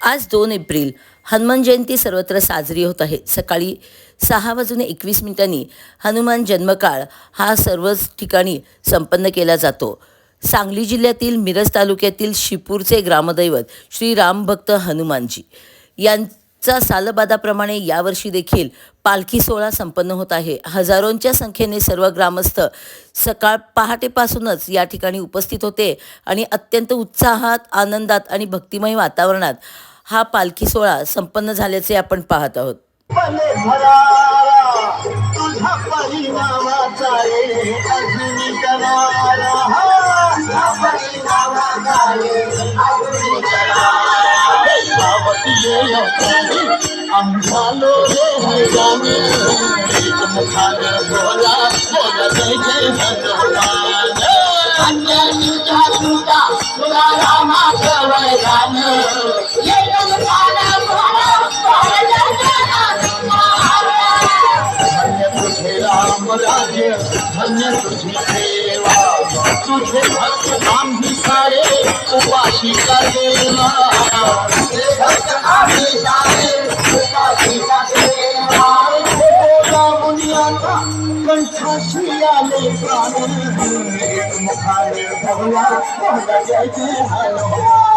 आज 2 एप्रिल हनुमान जयंती सर्वत्र साजरी होत आहे. सकाळी 6:21 हनुमान जन्मकाळ हा सर्वच ठिकाणी संपन्न केला जातो. सांगली जिल्ह्यातील मिरज तालुक्यातील शिपूरचे ग्रामदैवत श्री रामभक्त हनुमानजी यांचा सालबादाप्रमाणे यावर्षी देखील पालखी सोहळा संपन्न होत आहे. हजारोंच्या संख्येने सर्व ग्रामस्थ सकाळ पहाटेपासूनच या ठिकाणी उपस्थित होते आणि अत्यंत उत्साहात, आनंदात आणि भक्तिमय वातावरणात हा पालखी सोहळा संपन्न झाल्याचे आपण पाहत आहोत. धन्य तुझी सेवा, तुझे भक्त आम्ही सारे उपाशी करेला, तुझे भक्त आम्ही सारे उपाशी करेला. मुनियाचा कंठाशी आले प्राण, एक मुखाने भगवा जय जय हनुमान.